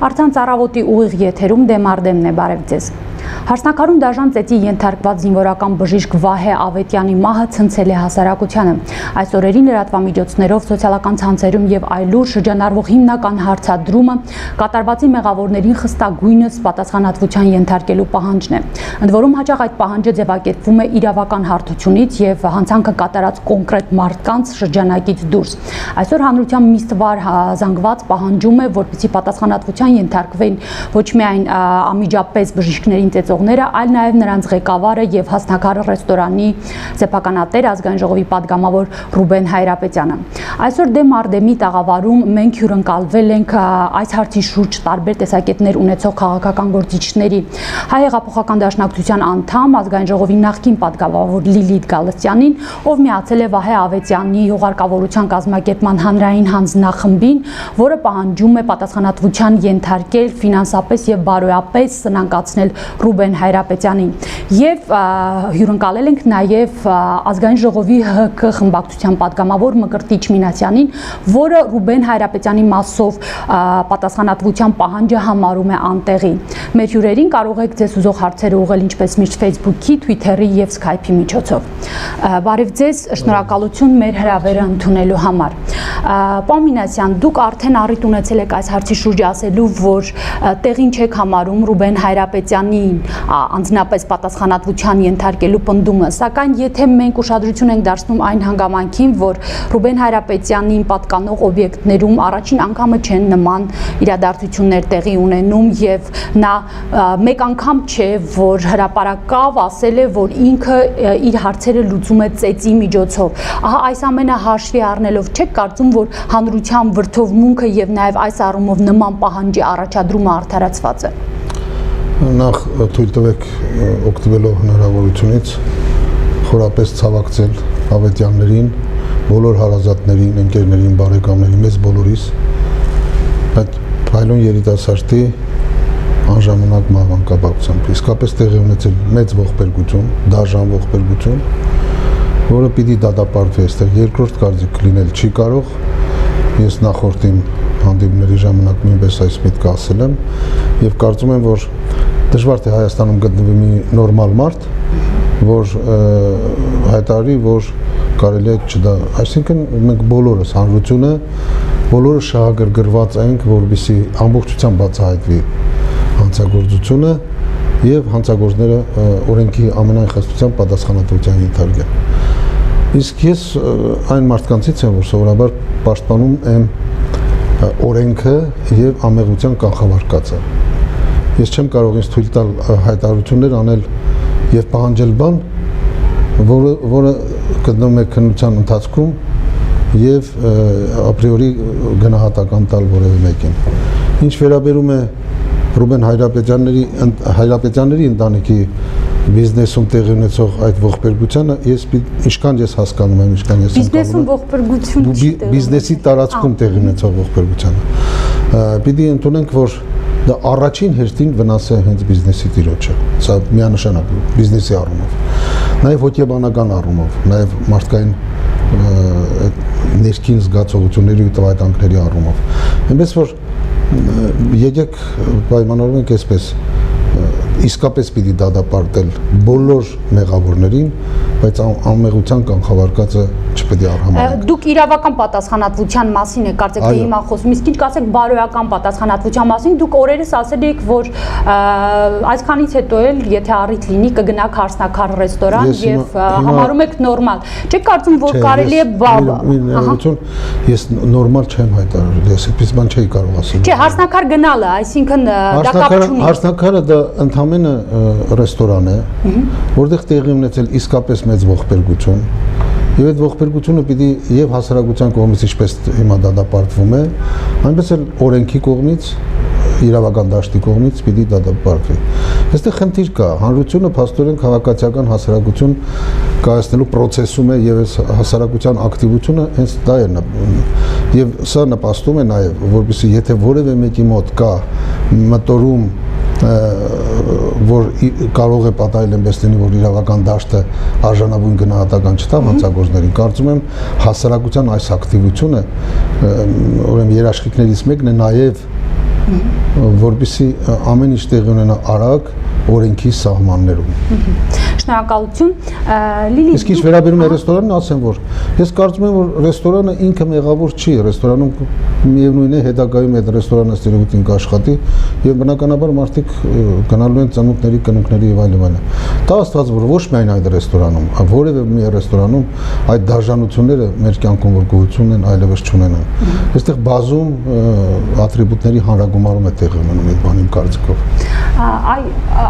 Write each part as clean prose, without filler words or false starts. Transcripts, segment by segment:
Առցանց առավոտի ուղիղ եթերում դեմարդեմն է, բարև ձեզ։ Հարսնակարում դաժան ծեծի ենթարկված զինվորական բժիշկ Վահե Ավետյանի մահը ցնցել է հասարակությանը։ Այս օրերին լրատվամիջոցներով, սոցիալական ցանցերում եւ այլուր շրջանառվող հիմնական հարցադրումը կատարվածի մեղավորներին խստագույնս պատասխանատվության ենթարկելու պահանջն է։ Ընդ որում հաճախ այդ պահանջը ձևակերպվում է իրավական հարթությունից եւ հանցանքը կատարած կոնկրետ մարդկանց շրջանակից դուրս։ Այսօր հանրության միստվար զանգված պահանջում է, որպեսզի պատասխանատվության ենթարկվեն ոչ միայն անմիջապես բժիշկներին ծեծողները, այլ նաև նրանց ղեկավարը եւ Հասնակար ռեստորանի սեփականատեր ազգային ժողովի падգամավոր Ռուբեն Հայրապետյանը։ Այսօր դեմարդեմի տաղավարում մենք հյուրընկալվել ենք այս հարցի շուրջ տարբեր տեսակետներ ունեցող քաղաքական գործիչների Հայ հեղափոխական դաշնակցության անդամ ազգային ժողովի նախկին падգամավոր Լիլիթ Գալստյանին, ով միացել է Վահե Ավետյանի հուղարկավորության կազմակերպման հանրային հանձնախմբին, որը պահանջում է պատասխանատվության ենթարկել ֆինանսապես եւ բարոյապես սնանկացնել Ռուբեն Հայրապետյանին եւ հյուրընկալել ենք նաեւ ազգային ժողովի ՀԿ խմբակցության падգամավոր Մկրտիչ Մինասյանին, որը Ռուբեն Հայրապետյանի մասով պատասխանատվության պահանջը համարում է անտեղի։ Մեր հյուրերին կարող եք ձեզ ուզող հարցերը ուղղել ինչպես միշտ Facebook-ի, Twitter-ի եւ Skype-ի միջոցով։ Բարև ձեզ, շնորհակալություն մեր հրավերը ընդունելու համար։ Պարոն Մինասյան, դուք արդեն առիթ ունեցել եք այս հարցի շուրջ ասելու, որ տեղին չեք համարում Ռուբեն Հայրապետյանի անձնապես պատասխանատվության ենթարկելու պնդումը, սակայն եթե մենք ուշադրություն ենք դարձնում այն հանգամանքին, որ Ռուբեն Հայրապետյանին պատկանող օբյեկտներում առաջին անգամը չեն նման իրադարձություններ տեղի ունենում եւ նա մեկ անգամ չէ, որ հրապարակավ ասել է, որ ինքը իր հարցերը լուծում է ծեծի միջոցով։ Ահա այս ամենը հաշվի առնելով չեք կարծում, որ հանրության վրդովմունքը եւ նաեւ այս առումով նման պահանջի առաջադրումը արդարացված է։ Նախ թույլ տվեք օգտվելով հնարավորությունից խորապես ցավակցել Ավետյաններին, բոլոր հարազատներին, ընկերներին, բարեկամներին, մեզ բոլորիս այդ փայլուն երիտասարդի անժամանակ մահվան կապակցությամբ իսկապես տեղի ունեցել մեծ ողբերգություն, դաժան ողբերգություն, որը պիտի դատապարտվի այստեղ երկրորդ կարծիք լինել չի կարող։ Ես նախորդին հանդիպումների ժամանակ նույնպես այս միտքը ասել եմ եւ կարծում եմ, որ դժվար թե Հայաստանում գտնվի մի նորմալ մարդ, որ հայտարարի, որ կարելի է չդա, այսինքն մենք բոլորս հանրությունը, բոլորը շահագրգռված ենք, որպեսզի ամբողջությամբ բացահայտվի հանցագործությունը եւ հանցագործները օրենքի ամենայն խստությամբ պատասխանատվության ենթարկեն։ Իսկ ես այն մարդկանցից եմ, որ սովորաբար պաշտպանում եմ օրենքը եւ ամեղության կանխավարկածը։ Ես չեմ կարող ինձ թույլ տալ հայտարարություններ անել եւ պահանջել բան, որը գտնվում է քննության ընթացքում եւ ապրիորի գնահատական տալ որևէ մեկին։ Ինչ վերաբերում է Ռուբեն Հայրապետյանների ընտանիքի բիզնեսում տեղի ունեցող այդ ողբերգությանը, ինչքան ես հասկանում եմ, ինչքան ես բիզնեսում ողբերգություն չի տեղի բիզնեսի տարածքում տեղի ունեցող ողբերգությանը։ Պիտի ընդունենք, որ դա առաջին հերթին վնաս է հենց բիզնեսի տիրոջը, սա միանշանակ բիզնեսի առումով, նաև հոգեբանական առումով, նաև մարդկային ներքին զգացողությունների ու տվայտանքների առումով։ Այնպես որ եկեք պայմանավորվում ենք այսպես, իսկապես պիտի դատապարտել բոլոր մեղավորներին, բայց անմեղության կանխավարկածը չպետք է արհամարհենք։ Դուք իրավական պատասխանատվության մասին եք կարծեք թե հիմա խոսում, իսկ ինչ կասեք բարոյական պատասխանատվության մասին, դուք օրերս ասել եք, որ այսքանից հետո էլ եթե առիթ լինի կգնաք Հարսնակար ռեստորան եւ համարում եք նորմալ։ Չեք կարծում, որ կարելի է ես նորմալ չեմ հայտարարել, ես այդպես բան չէի կարող ասել։ Չէ, Հարսնակար գնալը, այսինքն դա կապ չունի։ Հարսնակարը դա ընդամենը ռեստորան է, որտեղ տեղի ունեցել իսկապես մեծ ողբերգություն, եւ այդ ողբերգությունը պիտի եւ հասարակության կողմից ինչպես հիմա դատապարտվում է, այնպես էլ օրենքի կողմից, իրավական դաշտի կողմից պիտի դատապարտվի։ Այստեղ խնդիր կա, հանրությունը փաստորեն քաղաքացիական հասարակություն կայացնելու process-ում է եւ այս հասարակության ակտիվությունը հենց դա է եւ սա նպաստում է նաեւ, որովհետեւ եթե որևէ մեկի մոտ կա մտորում որ կարող է պատահել այնպես լինի, որ իրավական դաշտը արժանավուն գնահատական չտա հանցագործներին, կարծում եմ հասարակության այս ակտիվությունը ուրեմն երաշխիքներից մեկն է նաև որպեսզի ամեն ինչ տեղի ունենա արագ օրենքի սահմաններում։ Շնորհակալություն։ Լիլի, Իսկ ինչ վերաբերում է ռեստորանին, ասեմ, որ ես կարծում եմ, որ ռեստորանը ինքը մեղավոր չի, ռեստորանում միևնույն է հետագայում այդ ռեստորանը ստերեոտիպ կաշխատի եւ բնականաբար մարդիկ գնալու են ծնունդների, կնունքների եւ այլն։ Դա աստված որ ոչ միայն այդ ռեստորանում, որևէ մի ռեստորանում այդ դաշնությունները մեր կյանքում որ գոյություն են, այլևս չունենան։ Այստեղ բազում ատրիբուտների հանրագումարում է տեղի ունենում այդ բանի կարծիքով։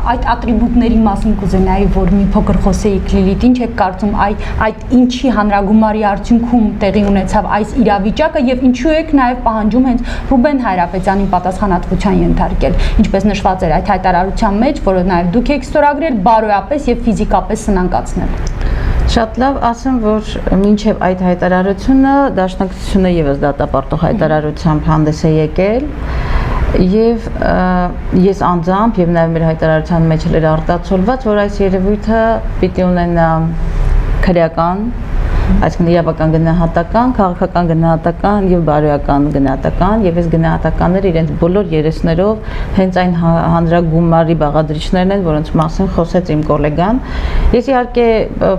Այդ ատրիբուտների մասին կուզենայի, որ մի փոքր խոսեիք Լիլիթ, ինչ եք կարծում այդ ինչի հանրագումարի արդյունքում տեղի ունեցավ այս իրավիճակը եւ ինչու եք նաեւ պահանջում հենց Ռուբեն Հայրապետյանին պատասխանատվության ենթարկել, ինչպես նշված էր այդ հայտարարության մեջ, որը նաեւ դուք եք ստորագրել, բարոյապես եւ ֆիզիկապես սնանկացնել։ Շատ լավ, ասեմ, որ մինչև այդ հայտարարությունը դաշնակցությունը եւս դատապարտող հայտարարությամբ հանդես է եկել եւ ես անձամբ եւ նաեւ մեր հայտարարության մեջ էր արտացոլված, որ այս երևույթը պիտի ունենա քրեական, այսինքն իրավական գնահատական, քաղաքական գնահատական եւ բարոյական գնահատական եւ այս գնահատականները իրենց բոլոր երեսներով հենց այն հանրագումարի բաղադրիչներն են, որոնց մասին խոսեց իմ գոլեգան։ Ես իհարկե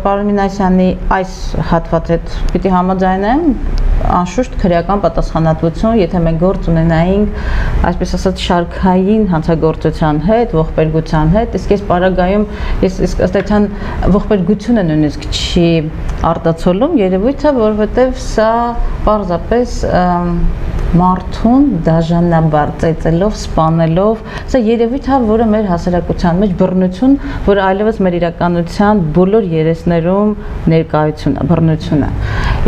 պարոն Մինասյանի այս հատվածի հետ պիտի համաձայնեմ, անշուշտ քրեական պատասխանատվություն, եթե մենք գործ ունենայինք, այսպես ասած, շարքային հանցագործության հետ, ողբերգության հետ, իսկ ես պարագայում ես ըստ այդության ողբերգությունը նույնիսկ չի արտացոլում երևույթը, որովհետև սա պարզապես մարդուն դաժանաբար ծեծելով, սպանելով, սա երևույթ է, որը մեր հասարակության մեջ բռնություն, որը այլևս մեր իրականության բոլոր երեսներում ներկայություն է, բռնություն է։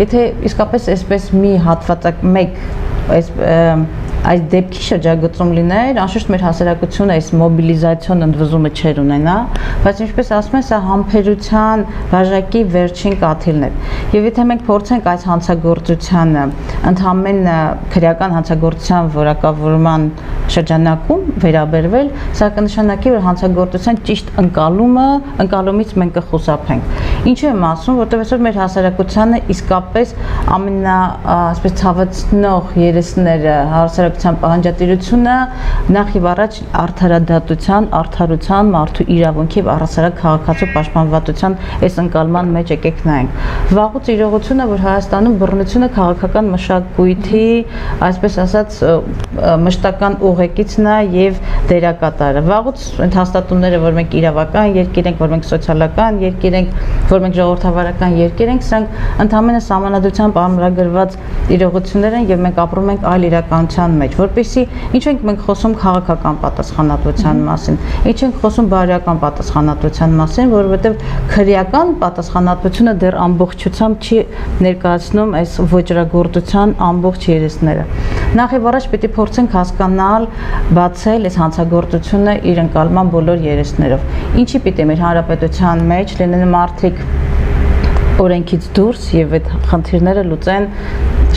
Եթե իսկապես այսպես մի հատվածակ մեկ այս դեպքի շրջագծում լիներ, անշուշտ մեր հասարակությունը այս մոբիլիզացիոն ընդվզումը չեր ունենա, բայց ինչպես ասում են, սա համբերության բաժակի վերջին կաթիլն է։ Եվ եթե մենք փորձենք այս հանցագործությանը ընդհանրապես քրեական հանցագործության որակավորման շրջանակում վերաբերվել, սա կնշանակի, որ հանցագործության ճիշտ ընկալումից մենք կխուսափենք։ Ինչու եմ ասում, որտեղ այսօր մեր հասարակությանը իսկապես այսպես ցավեցնող երեսները հասարակության պահանջատիրությունը նախ եւ առաջ արդարադատության, արդարության, մարդու իրավունքի եւ առասարակ քաղաքացու պաշտպանվածության այս ընկալման մեջ եկեք նայենք։ Վաղուց իրողությունը, որ Հայաստանում բռնությունը քաղաքական մշակույթի, այսպես ասած, մշտական ուղեկիցն է եւ դերակատարը։ Վաղուց այդ հաստատումները, որ մենք իրավական երկիր ենք, որ մենք սոցիալական երկիր ենք, որ մենք ժողովրդավարական երկիր ենք, սրանք ընդհանրապես սահմանադրությամբ ամրագրված իրողություններ են եւ մենք ապրում ենք այլ իրականության մեջ, որպեսզի ինչ ենք մենք խոսում քաղաքական պատասխանատվության մասին, ինչ ենք խոսում բարոյական պատասխանատվության մասին, որովհետեւ քրեական պատասխանատվությունը դեռ ամբողջությամբ չի ներկայացնում այս ոճրագործության ամբողջ երեսները։ Նախ եւ առաջ պետք է փորձենք հասկանալ, բացել այս հանցագործությունը իր ընկալման բոլոր երեսներով։ Ինչի պիտի մեր հանրապետության մեջ լինեն մարդիկ օրենքից դուրս եւ այդ խնդիրները լուծեն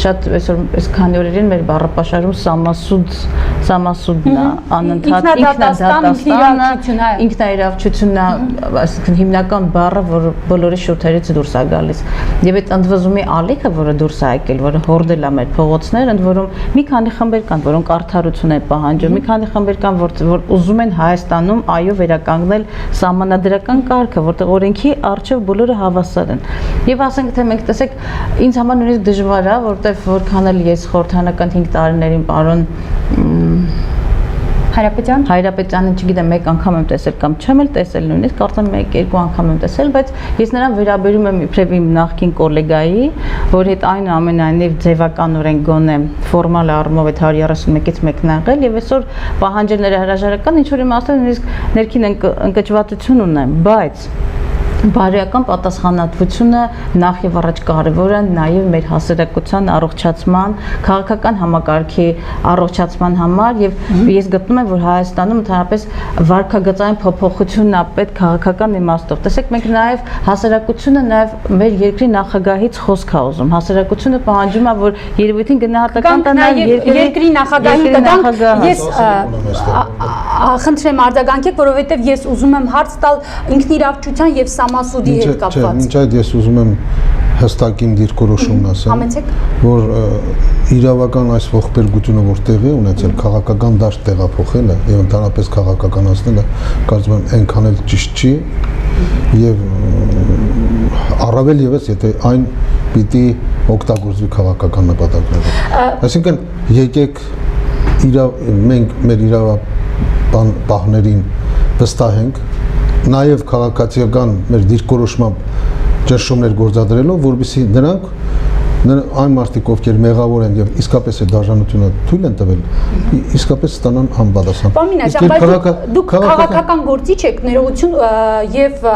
շատ այսօր այս քանի օրերին մեր բառապաշարում սամասուդն է անընդհատ ինքնաիրավչությունն է, այսինքն հիմնական բառը, որ բոլորի շուրթերից դուրս է գալիս։ Եվ այդ ընդվզումի ալիքը, որը դուրս է եկել, որը հորդել է մեր փողոցներ, ընդ որում մի քանի խմբեր կան, որոնք արդարություն են պահանջում, մի քանի խմբեր կան, որ ուզում են Հայաստանում այո վերականգնել սահմանադրական կարգը, որտեղ օրենքի առջև բոլորը հավասար են։ Եվ ասենք թե մենք տեսեք, ինձ համար նույնիսկ դժվար է, որտեղ որքան էլ ես խորհրդանական 5 տարիներին պարոն Հայրապետյանին, չգիտեմ, մեկ անգամ եմ տեսել կամ չեմ էլ տեսել, նույնիսկ կարծեմ 1-2 անգամ եմ տեսել, բայց ես նրան վերաբերում եմ իբրև իմ նախկին գոլեգայի, որ հետ այնուամենայնիվ ձևականորեն գոնե ֆորմալ առումով այդ 131-ից մեկն աղել եւ այսօր պահանջելները հրաժարական, ինչ որ իմաստով նույնիսկ ներքին ընկճվածություն ունեմ, բայց բարոյական պատասխանատվությունը նախ եւ առաջ կարեւոր է նաեւ մեր հասարակության առողջացման, քաղաքական համակարգի առողջացման համար եւ ես գտնում եմ, որ Հայաստանում ընդհանրապես վարքագծային փոփոխությունն է պետք քաղաքական իմաստով։ Տեսեք, մենք նաեւ հասարակությունը նաեւ մեր երկրի նախագահից խոսք է ուզում։ Հասարակությունը պահանջում է, որ երևույթին գնահատական տա նաեւ երկրի նախագահին տանք։ Ես խնդրեմ արձագանքեք, որովհետեւ ես ուզում եմ հարց տալ ինքնիրավչության եւ Սամասուդի հետ կապված։ Մինչ այդ ես ուզում եմ հստակ իմ դիրքորոշումն ասեմ, որ իրավական այս ողբերգությունը որ տեղի ունեցել քաղաքական դաշտ տեղափոխելը եւ ընդհանրապես քաղաքականացնելը կարծում եմ այնքան էլ ճիշտ չի եւ առավել եւս եթե այն պիտի օգտագործվի քաղաքական նպատակներով այսինքն եկեք մենք մեր իրավաբան պահներին վստահենք նաեւ քաղաքացիական մեր դիրքորոշմամբ ճնշումներ գործադրելով որովհետեւ նրանք այն մարդիկ ովքեր մեղավոր են եւ իսկապես է դաշնությունը թույլ են տվել իսկապես ստանան անպատասխան դուք քաղաքական գործիչ եք ներողություն եւ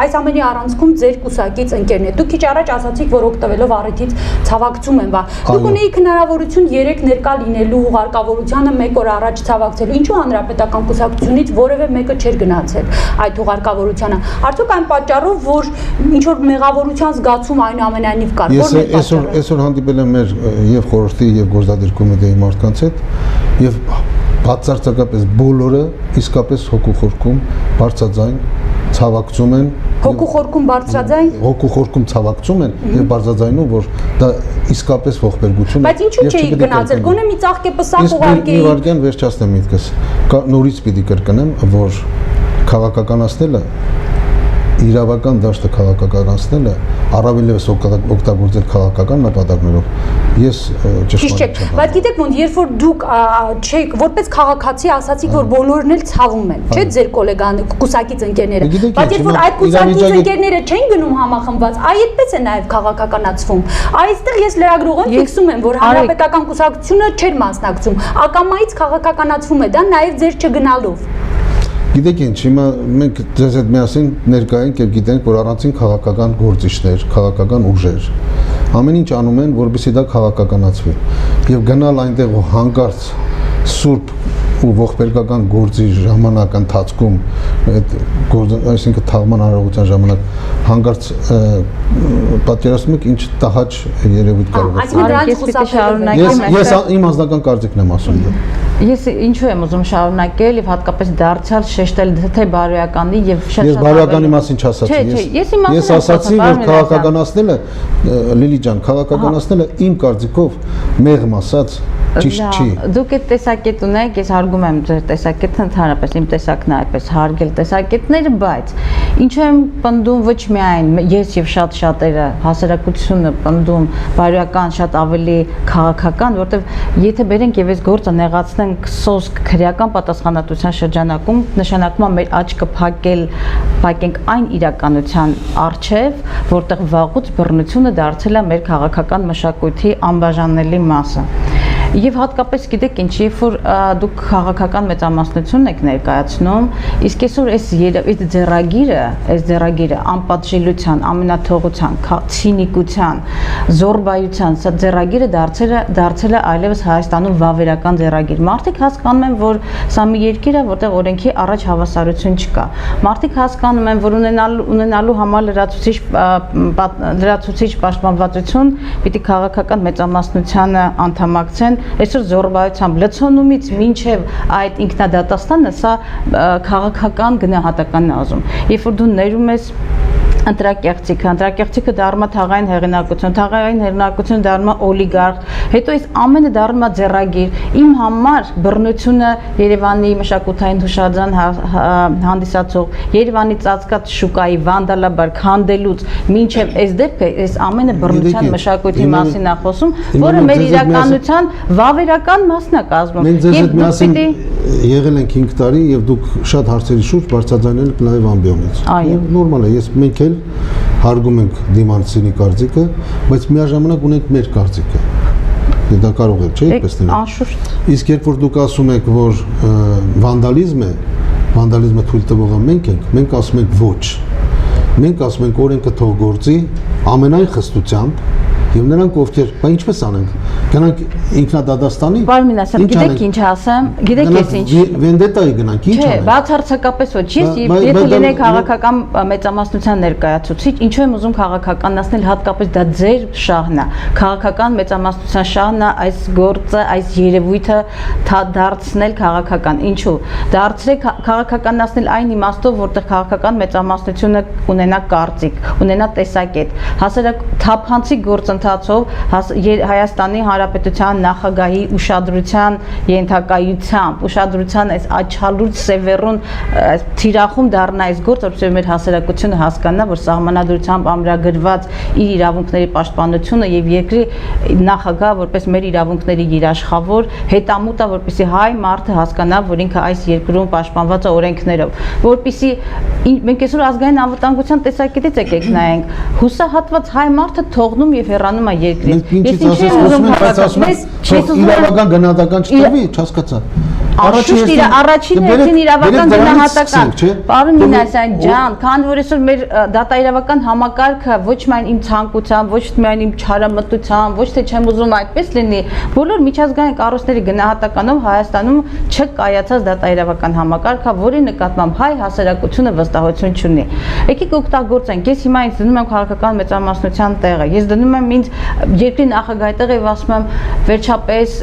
այս ամենի առանցքում ձեր կուսակից ընկերն է դուք քիչ առաջ ասացիք որ օգտվելով առիթից ցավակցում են դուք ունեիք հնարավորություն 3 ներկա լինելու ուղարկավորությանը 1 օր առաջ ցավակցելու ինչու հանրապետական կուսակցությունից որևէ մեկը չէր գնացել այդ ուղարկավորությանը արդյոք այն պատճառով որ ինչ որ մեղավորության զգացում այնուամենայնիվ Ես այսօր հանդիպել եմ մեր եւ խորհրդի եւ գործադիր կոմիտեի մարդկանց հետ եւ բացարձակապես բոլորը իսկապես հոգու խորքում բարձրաձայն ցավակցում են հոգու խորքում բարձրաձայն հոգու խորքում ցավակցում են եւ բարձրաձայնում որ դա իսկապես ողբերգություն է բայց ինչու՞ չէի գնացել գոնե մի ծաղկեպսակ ուղարկեի Մի վարքյան վերջացնեմ միտքս նորից պիտի կրկնեմ որ քաղաքականացնելը իրավական դաշտը քաղաքականացնելը առավել եւս օգտագործել քաղաքական նպատակներով ես ճշմարիտ չեմ բայց գիտեք ոնց երբ որ դուք չեք որպես քաղաքացի ասացիք որ բոլորն էլ ցավում են չէ ձեր գոլեգան կուսակից ընկերները բայց երբ որ այդ կուսակից ընկերները չեն գնում համախմբված այդպես է նաեւ քաղաքականացվում այստեղ ես լրագրողին ֆիքսում եմ որ հանրապետական կուսակցությունը չէր մասնակցում ակամայից քաղաքականացվում է դա նաեւ ձեր չգնալով Գիտեք ինչ, հիմա մենք ձեզ հետ միասին ներկա ենք եւ գիտենք, որ առանցին քաղաքական գործիչներ, քաղաքական ուժեր ամեն ինչ անում են, որպեսզի դա քաղաքականացվի։ Եվ գնալ այնտեղ ու հանկարծ սուրբ ու ողբերգական գործի ժամանակ ընթացքում այդ այսինքն թաղման արարողության ժամանակ հանկարծ պատկերացնում եք ինչ տհաճ երևույթ կարող է։ Ես իմ անձնական կարծիքն եմ ասում դա։ Ես ինչու եմ ուզում շարունակել եւ հատկապես դարձյալ շեշտել թե բարոյականի եւ Ես բարոյականի մասին չասացի։ Ես ասացի որ քաղաքականացնելը Լիլի ջան, քաղաքականացնելը իմ կարծիքով մեղմ ասած ճիշտ չի։ Դուք այդ տեսակետ ունեք, ես հարգում եմ ձեր տեսակետը, ընդհանրապես իմ տեսակն է այդպես հարգել տեսակետները, բայց ինչու եմ պնդում ոչ միայն ես եւ շատ շատերը հասարակությունը պնդում բարոյական շատ ավելի քաղաքական, որտեվ եթե բերենք եւ այս գործը նեղացնենք սոսկ քրեական պատասխանատվության շրջանակում, նշանակում է մեր աչքը փակենք այն իրականության առջև, որտեղ վաղուց բռնությունը դարձել է մեր քաղաքական մշակույթի անբաժանելի մասը։ Եվ հատկապես գիտեք ինչ, երբ որ դուք քաղաքական մեծամասնություն եք ներկայացնում, իսկ այսօր այս ձեռագիրը անպատժելիության, ամենաթողության, ցինիկության, զորբայության, սա ձեռագիրը դարձել է այլևս Հայաստանում վավերական ձեռագիր։ Մարդիկ հասկանում են, որ սա մի երկիր է, որտեղ օրենքի առաջ հավասարություն չկա։ Մարդիկ հասկանում են, որ ունենալու համար լրացուցիչ պաշտպանվածություն պիտի քաղաքական մեծամասնությանը անդամակցեն Այսօր զորբայությամբ լցոնումից մինչև այդ ինքնադատաստանը սա քաղաքական գնահատականն է ազում։ Երբ որ դու ներում ես ընտրակեղծիքը դառնում է թաղային հեղինակություն դառնում է օլիգարխ, հետո այս ամենը դառնում է ձեռագիր։ Իմ համար բռնությունը Երևանի մշակութային հուշարձան հանդիսացող, Երևանի ծածկած շուկայի վանդալաբար քանդելուց մինչև այս դեպքը, այս ամենը բռնության մշակույթի մասին է խոսում, որը մեր իրականության վավերական մասն է կազմում։ Մենք ձեզ հետ միասին եղել ենք 5 տարի եւ դուք շատ հարցերի շուրջ բարձրաձայնել եք նաև ամբիոնից։ Նորմալ է, մենք էլ հարգում ենք դիմանցինի կարծիքը, բայց միաժամանակ ունենք մեր կարծիքը։ Դա կարող է, չէ՞, այդպես լինի։ Անշուշտ։ Իսկ երբ որ դուք ասում եք, որ վանդալիզմը թույլ տվողը մենք ենք, մենք ասում ենք ոչ։ Մենք ասում ենք օրենքը թող գործի ամենայն խստությամբ եւ նրանք ովքեր, բա ինչպես անենք, գնանք ինքնադատաստանի։ Բարմին ասեմ, գիտեք ինչ ասեմ, գիտեք ես ինչ։ Վենդետայի գնանք, ինչ անենք։ Չէ, բացարձակապես ոչ, ես եթե լինեի քաղաքական մեծամասնության ներկայացուցիչ, ինչու եմ ուզում քաղաքականացնել, հատկապես դա ձեր շահն է, քաղաքական մեծամասնության շահն է այս գործը, այս երևույթը դարձնել քաղաքական։ Ինչու։ Դարձրեք քաղաքականացնել այն իմաստով, որտեղ քաղաքական մեծամասնությունը ունենա կարծիք, ունենա տեսակետ, հասարակ թափանցիկ գործընթաց հաղորդացով Հայաստանի Հանրապետության նախագահի ուշադրության ուշադրության այս աչալուրջ սևեռուն թիրախում դառնա այս գործը, որովհետև մեր հասարակությունը հասկանա, որ սահմանադրությամբ ամրագրված իր իրավունքների պաշտպանությունը եւ երկրի նախագահ որպես մեր իրավունքների երաշխավոր հետամուտ է, որպեսզի հայ մարդը հասկանա, որ ինքը այս երկրում պաշտպանված է օրենքներով, որպեսզի մենք այսօր ազգային անվտանգության տեսակետից եկեք նայենք, հուսահատված հայ մարդը թողնում եւ հեռանում է երկրից։ Իրավական գնահատական չտվի, չհասկացա։ Առաջին հերթին իրավական գնահատական։ Պարոն Մինասյան ջան, քանի որ այսօր մեր դատաիրավական համակարգը ոչ միայն իմ ցանկությամբ, ոչ միայն իմ չարամտությամբ, ոչ թե չեմ ուզում այդպես լինի, բոլոր միջազգային կառույցների գնահատականով Հայաստանում չկայացած դատաիրավական համակարգը, որի նկատմամբ հայ հասարակությունը վստահություն չունի։ Եկեք օգտագործենք։ Ես հիմա ինձ դնում եմ քաղաքական մեծամասնության տեղը։ Ես դնում եմ ինձ երկրի նախագահի տեղը եւ ասում եմ վերջապես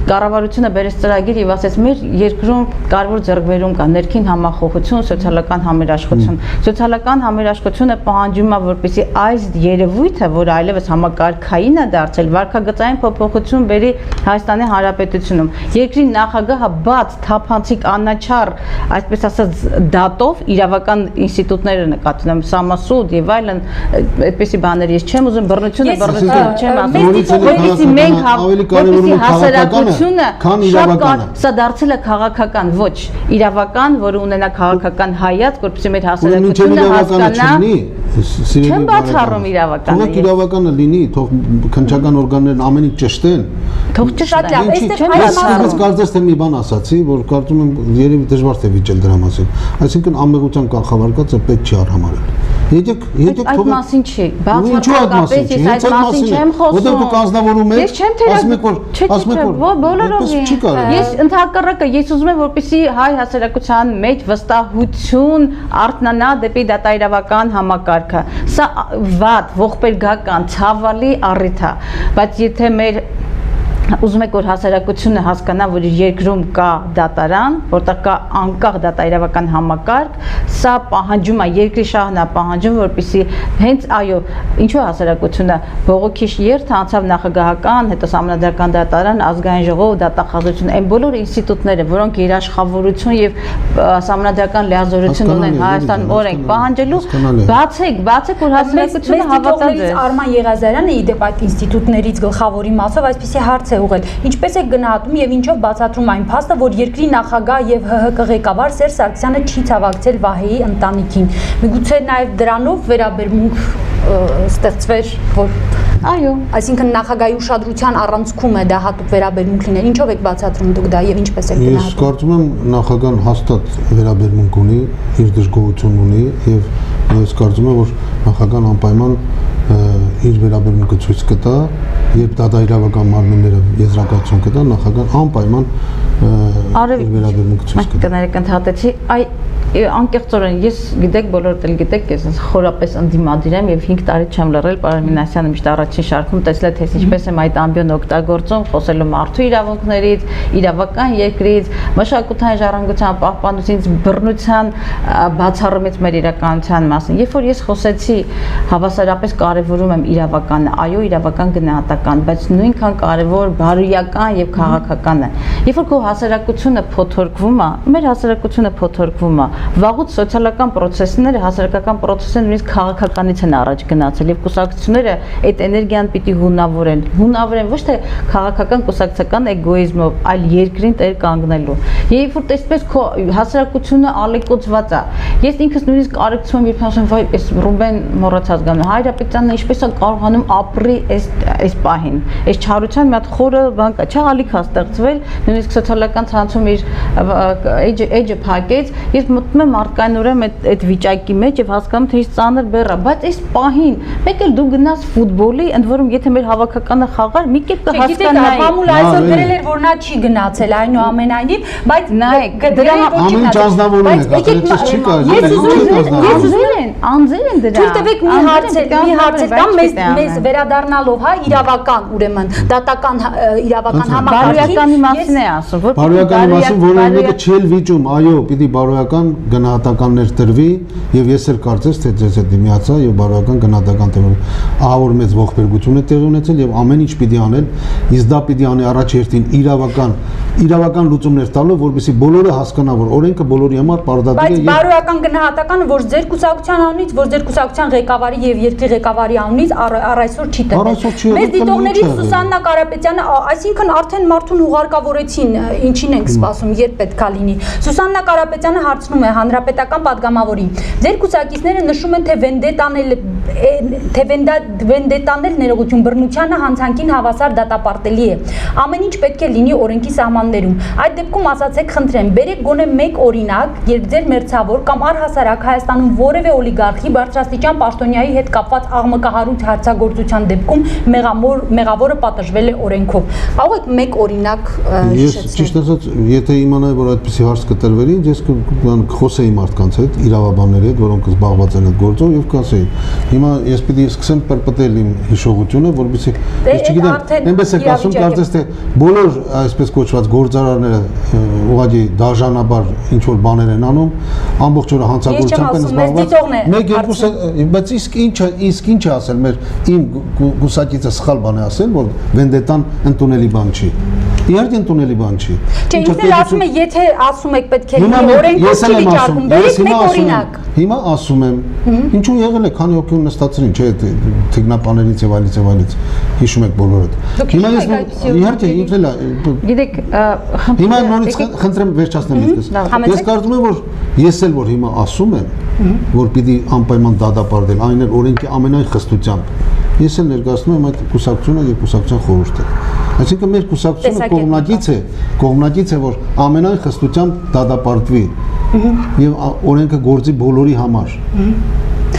կառավարությունը բերեց ծրագիր եւ ասեց մեր երկրում կարևոր ձեռքբերում կա ներքին համախոհություն, սոցիալական համերաշխություն։ Սոցիալական համերաշխությունը պահանջում է, որպեսզի այս երևույթը, որ այլևս համակարգային է դարձել, վարքագծային փոփոխություն բերի Հայաստանի Հանրապետությունում։ Երկրի նախագահը բաց, թափանցիկ, անաչառ, այսպես ասած, դատով իրավական ինստիտուտները նկատի ունեմ, Սամասուդ եւ այլն, այդպիսի բաներ ես չեմ ուզում բռնությունը չեմ ասում, որպեսզի մենք որպեսզի հասարակությունը սա դարձել է քաղաքական, ոչ իրավական, որը ունենա քաղաքական հայացք, որպեսզի մեր հասարակությունը հասկանա։ Չեմ բացառում իրավականը։ Թող իրավականը լինի, թող քննչական օրգաններն ամեն ինչ ճշտեն։ Թող ճշտեն։ Ես կարծես թե մի բան ասացի, որ կարծում եմ երևի դժվար թե վիճել դրա մասին։ Այսինքն անմեղության կանխավարկածը պետք չի արհամարել։ Եկեք այդ մասին չի, բացառապես ես այդ մասին չեմ խոսում։ Որտեղ դուք անձնավորում եք, ասում եք որ բոլորովին։ Ես ընդհակառակը ես ուզում եմ որպեսզի հայ հասարակության մեջ վստահություն արտնանա դեպի դատաիրավական համակարգը։ Սա վատ, ողբերգական, ցավալի առիթ է, բայց եթե մեր ուզում եք որ հասարակությունը հասկանա, որ իր երկրում կա դատարան, որտեղ կա անկախ դատաիրավական համակարգ, սա պահանջում է երկրի շահն է պահանջում, որպեսզի հենց այո, ինչու հասարակությունը բողոքի երթ անցավ նախագահական, հետո սահմանադրական դատարան, ազգային ժողով, դատախազություն, այն բոլոր ինստիտուտները, որոնք երաշխավորություն եւ սահմանադրական լիազորություն ունեն Հայաստանում օրենք պահանջելու, բացեք որ հասարակությունը հավատա ձեզ։ Արման Եղազարյանը իդեպ այդ ինստիտուտներից գլխավորի մասով այսպեսի հարց է ուղղել։ Ինչպես է գնահատում եւ ինչով բացատրում այն փաստը, որ երկրի նախագահ եւ ՀՀԿ ղեկավար Սերժ Սարգսյանը չի ցավակցել Վահեի ընտանիքին։ Միգուցե նաեւ դրանով վերաբերմունք ստեղծվեր, որ այո, այսինքն նախագահի ուշադրության առանցքում է դա հատուկ վերաբերմունք լինել։ Ինչով եք բացատրում դուք դա եւ ինչպես եք գնահատում։ Ես կարծում եմ նախագահան հաստատ վերաբերմունք ունի, իր դժգոհություն ունի եւ ես կարծում եմ որ նախագահան անպայման իր վերաբերմունքը ցույց կտա, երբ դատաիրավական մարմինները եզրակացություն կտա, նախագահան անպայման իր վերաբերմունքը ցույց կտա։ Կներեք ընդհատեցի, անկեղծորեն ես գիտեք բոլորդ էլ գիտեք ես խորապես ընդդիմադիր եմ եւ 5 տարի չեմ լռել պարոն Մինասյանը միշտ առաջին շարքում տեսել թե ինչպես եմ այդ ամբիոն օգտագործում խոսելու մարդու իրավունքներից, իրավական երկրից, մշակութային ժառանգության պահպանությունից, բռնության բացառումից մեր իրականության մասին։ Երբ որ ես խոսեցի հավասարապես կարևորում եմ իրավականը, այո իրավական գնահատական, բայց նույնքան կարևոր բարոյական եւ քաղաքական է։ Երբ որ քո հասարակությունը փոթորկվում է, մեր հասարակությունը փոթորկվում է, վաղուց սոցիալական process-ները, հասարակական process-ները նույնիսկ քաղաքականից են առաջ գնացել եւ կուսակցությունները այդ էներգիան պիտի հունավորեն ոչ թե քաղաքական կուսակցական էգոիզմով, այլ երկրին տեր կանգնելու։ Երբ որ տեսպես քո հասարակությունը ալեկոծված է, ես ինքս նույնիսկ կարեկցում եմ, երբ ասում վայ, այս Ռուբեն մոռացած գանում, Հայրապետյանն ինչպես է կարողանում ապրի այս պահին։ Այս չարության մի հատ խորը բան կա, չէ՞ ալիք է ստեղծվել, նույնիսկ սոցիալական ցանցում իր էջը փակեց, ես մտնում եմ մարդկայնորեն այդ վիճակի մեջ եւ հասկանում թե ինչ ծանր բեռ է, բայց այս պահին մեկ էլ դու գնաս ֆուտբոլի, ընդ որում եթե մեր հավաքականը խաղար, մի կերպ կհասկանայի։ Համուլ այսօր գրել էր որ նա չի գնացել այնուամենայնիվ, բայց ամեն ճանձնավորում է, չի կարելի անձեր են դրա։ Թույլ տվեք մի հարցեր կամ մեզ վերադառնալով հա իրավական ուրեմն դատական իրավական բարոյականի մասին է ասում, որ բարոյականի մասին որևէ մեկը չել վիճում, այո, պիտի բարոյական գնահատականներ տրվի եւ ես էլ կարծես թե ձեզ հետ դիմացա եւ բարոյական գնահատական տրվի։ Ահա որ մեծ ողբերգություն է տեղի ունեցել եւ ամեն ինչ պիտի անել, իսկ դա պիտի անի առաջերտին իրավական լուծումներ տալով, որպեսզի բոլորը հասկանան, որ օրենքը բոլորի համար պարտադիր է։ Բայց բարոյական գնահատականը, որ ձեր կուսակցության անունից, որ ձեր կուսակցության ղեկավարի եւ երկրի ղեկավարի անունից առ այսօր չի տրվել։ Մեր դիտողներից Սուսաննա Կարապետյանը, այսինքն արդեն մարդուն ուղարկավորեցին, ինչին ենք սպասում, երբ պետքա լինի։ Սուսաննա Կարապետյանը հարցնում է հանրապետական падգամավորին. ձեր կուսակիցները նշում են, թե վենդետանել ներողություն բռնությանը հանցանքին հավասար դատապարտելի է։ Ամեն ինչ պետք է լինի օրենքի սահմաններում։ Այդ դեպքում ասացեք, խնդրեմ, բերեք գոնե մեկ օրինակ, երբ ձեր մերձավոր կամ առհասարակ Հայաստանում որևէ օլիգարխի բարձրաստիճան պաշտոնյայի հետ կապված աղմկահարույց հարցագործության դեպքում մեղավորը պատժվել է օրենքով։ Կարող եք մեկ օրինակ հիշեցնել։ Ես ճիշտ ասած, եթե իմանայի, որ այդպիսի հարց կտրվի, ես կխոսեի մարդկանց հետ, իրավաբանների հետ, որոնք զբաղված են այդ գործով եւ կասեի։ Հիմա ես պիտի սկսեմ պրպտել իմ հիշողությունը, որովհետեւ ես չգիտեմ, այնպես եք ասում, կարծես թե բոլոր այսպես կոչված գործարարները ուղղակի դաժանաբար ինչ որ բաներ են անում, ամբողջ օրը հանցագործությամբ են զբաղված։ Մեկ երկուսը, բայց իսկ ինչ է ասել մեր իմ գուսակիցը սխալ բան է ասել, որ վենդետան ընդունելի բան չի։ Իհարկե ընդունելի բան չի։ Չէ, ինքն էլ ասում է, եթե ասում եք պետք է լինի օրենքով չի վիճարկում, բերեք մեկ օրինակ։ Հիմա ասում եմ, ինչու եղել է, քանի օգուն նստածրին, չէ, թիկնապաներից եւ այլից հիշում եք բոլորդ։ Հիմա ես իհարկե ինքն էլ գիտեք, հիմա նորից խնդրեմ վերջացնեմ միտքս։ Ես կարծում եմ, որ ես էլ որ հիմա ասում եմ, որ պիտի անպայման դատապարտել, այն էլ օրենքի ամենայն խստությամբ։ Ես էլ ներկայացնում եմ այդ կուսակցությունը եւ կուսակցության խորհուրդը։ Այսինքն մեր կուսակցությունը կողմնակից է, որ ամենայն խստությամբ դատապարտվի եւ օրենքը գործի բոլորի համար։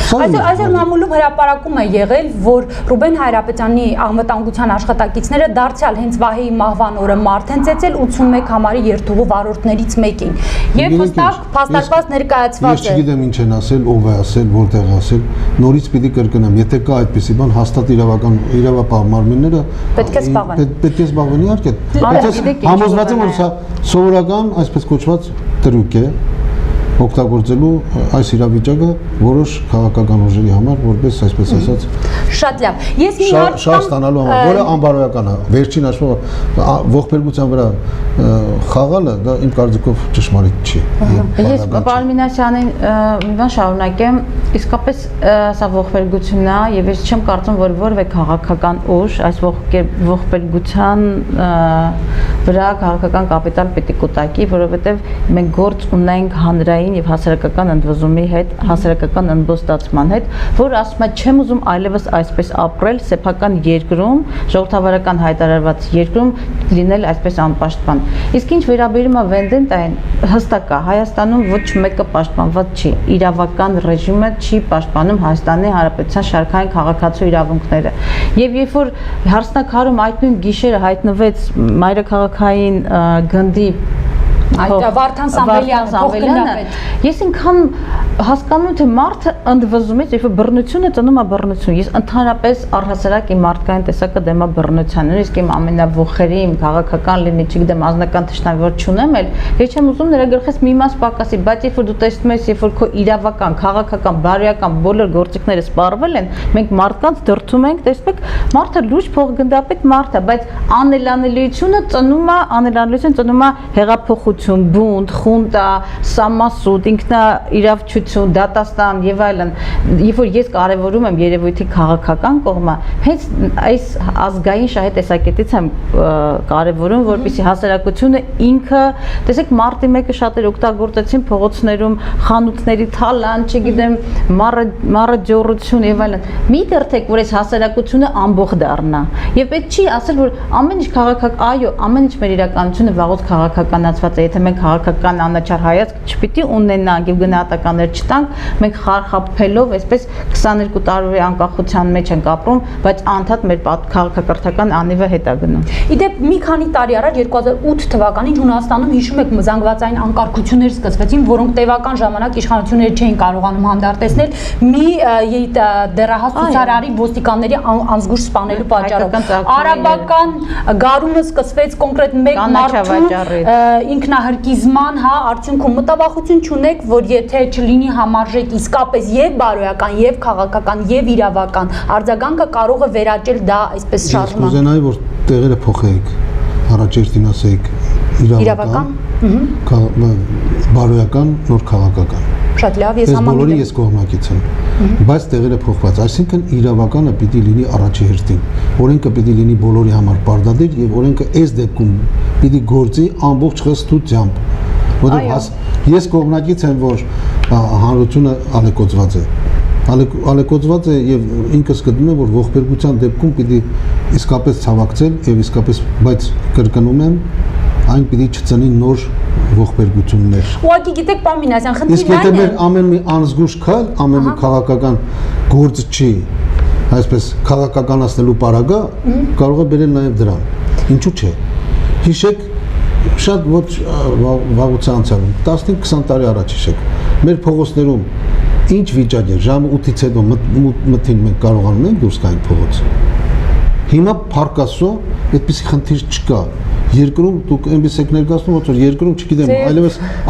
Այսօր մամուլում հրապարակում է եղել, որ Ռուբեն Հայրապետյանի անվտանգության աշխատակիցները դարձյալ հենց Վահեի մահվան օրը մարդ են ծեծել 81 համարի երթուղու վարորդներից մեկին։ Եվ հստակ փաստարկված ներկայացված է։ Ես չգիտեմ ինչ են ասել, ով է ասել, որտեղ ասել, նորից պիտի կրկնեմ, եթե կա այդպիսի բան, հաստատ իրավապահ մարմինները պետք է զբաղվեն իհարկե։ Բայց համոզված եմ, որ սա սովորական, այսպես կոչված տրուկ է օգտագործելու այս իրավիճակը որոշ քաղաքական ուժերի համար, որպես այսպես ասած շատ լավ։ Ես մի հարց շահ ստանալու համար, որը անբարոյական է, վերջին հաշվով ողբերգության վրա խաղալը դա իմ կարծիքով ճշմարիտ չի։ Ես պարոն Մինասյանին մի բան շարունակեմ, իսկապես սա ողբերգությունն է եւ ես չեմ կարծում, որ որևէ քաղաքական ուժ այս ողբերգության վրա քաղաքական կապիտալ պետք է կուտակի, որովհետեւ մենք գործ ունենք հանրային եւ հասարակական ընդվզումի հետ, հասարակական ընդբոստացման հետ, որ ասում է չեմ ուզում այլևս այսպես ապրել սեփական երկրում, ժողովրդավարական հայտարարված երկրում լինել այսպես անպաշտպան։ Իսկ ինչ վերաբերում է վենդետային, հստակ է, Հայաստանում ոչ մեկը պաշտպանված չի, իրավական ռեժիմը չի պաշտպանում Հայաստանի Հանրապետության շարքային քաղաքացու իրավունքները։ Եվ երբ որ հարսնակարում այդ նույն գիշերը հայտնվեց մայրաքաղաքային գնդի Վարդան Սամվելյանը, ես ինքան հասկանում եմ, թե մարդը ընդվզումից, երբ բռնությունը ծնում է բռնություն, ես ընդհանրապես առհասարակ իմ մարդկային տեսակը դեմ է բռնության, նույնիսկ իմ ամենավոխերի, իմ քաղաքական լինի, չգիտեմ, անձնական թշնամի որ չունեմ էլ, ես չեմ ուզում նրա գլխից մի մաս պակասի, բայց երբ որ դու տեսնում ես, երբ որ քո իրավական, քաղաքական, բարոյական բոլոր գործիքները սպառվել են, մենք մարդկանց դրդում ենք, տեսնում եք, մարդը լուրջ փոխգնդապետ մարդ է, բայց անելանելիությունը ծնում է հեղափոխություն, բունտ, խունտա, սամասուտ, ինքնաիրավչություն, դատաստան եւ այլն։ Երբ որ ես կարևորում եմ երևույթի քաղաքական կողմը, հենց այս ազգային շահի տեսակետից եմ կարևորում, որպեսզի հասարակությունը ինքը, տեսեք, մարտի 1-ը շատեր օգտագործեցին փողոցներում, խանութների թալան, չգիտեմ, մառը ջոռություն եւ այլն։ Մի դրթեք, որ այս հասարակությունը ամբողջ դառնա։ Եվ պետք չի ասել, որ ամեն ինչ քաղաքական, այո, ամեն ինչ մեր իրականությունը վաղուց քաղաքականացված է։ եթե մենք քաղաքական անաչառ հայացք չպիտի ունենանք եւ գնահատականներ չտանք, մենք խարխափելով այսպես 22 տարի անկախության մեջ ենք ապրում, բայց անդադ մեր քաղաքակրթական անիվը հետ է գնում։ Իդեպ մի քանի տարի առաջ 2008 թվականին Հունաստանում հիշում եք զանգվածային անկարգություններ սկսվեցին, որոնք տևական ժամանակ իշխանությունները չէին կարողանում հանդարտեցնել մի դեռահաս ցուցարարի ոստիկանների անզգույշ սպանելու պատճառով։ Արաբական գարունը սկսվեց կոնկրետ մեկ մարդու ինքնահրկիզման, հա, արդյունքում մտավախություն չունեք, որ եթե չլինի համարժեք իսկապես եւ բարոյական, եւ քաղաքական, եւ իրավական արձագանքը կարող է վերաճել դա այսպես շարժման։ Կուզենայի որ տեղերը փոխեիք, առաջերտին ասեիք իրավական, բարոյական, նոր քաղաքական։ Շատ լավ, ես համաձայն եմ։ Ես բոլորի ես կողմնակից եմ, բայց տեղերը փոխված, այսինքն իրավականը պիտի լինի առաջի հերթին, օրենքը պիտի լինի բոլորի համար պարտադիր եւ օրենքը այս դեպքում պիտի գործի ամբողջ խստությամբ, որովհետեւ ես կողմնակից եմ, որ հանրությունը ալեկոծված է։ Ալեկոծված է եւ ինքս գտնում եմ, որ ողբերգության դեպքում պիտի իսկապես ցավակցել եւ իսկապես, բայց կրկնում եմ, այն պիտի չծնի նոր ողբերգություններ։ Ուղղակի գիտեք, պարոն Մինասյան, խնդիրն իսկ եթե մեր ամեն մի անզգույշ քայլ, ամեն մի քաղաքական գործ չի, այսպես քաղաքականացնելու պարագա, կարող է բերել նաեւ դրան։ Ինչու՞ չէ։ Հիշեք շատ ոչ վաղուց անցյալում 15-20 տարի առաջ հիշեք։ Մեր փողոցներում ինչ վիճակ էր, ժամը 8-ից հետո մթին մենք կարողանում ենք դուրս գալ փողոց։ Հիմա փառքասո այդպիսի խնդիր չկա։ Երկրում դուք այնպես եք ներկայացնում, ոնց որ երկրում չգիտեմ,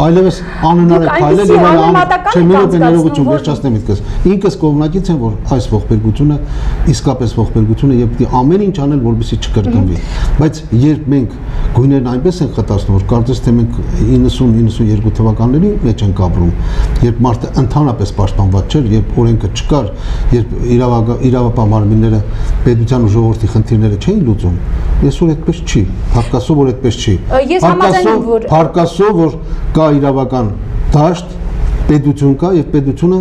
այլևս անհնար է քայլել եւ ներողություն վերջացնեմ միտքս։ Ինքս կողմնակից եմ, որ այս ողբերգությունը իսկապես ողբերգությունը եւ պիտի ամեն ինչ անել, որպեսզի չկրկնվի։ Բայց երբ մենք գույներն այնպես են խտացնում, որ կարծես թե մենք 90-92 թվականների մեջ ենք ապրում, երբ մարդը ընդհանրապես պաշտպանված չէր, երբ օրենքը չկար, երբ իրավապահ մարմինները պետության ու ժողովրդի խնդիրները չէին լուծում, այսօր այդպես չի։ Փառքասով որ այդպես չի։ Ես համաձայն եմ, որ Փառքասով որ կա իրավական դաշտ, պետություն կա եւ պետությունը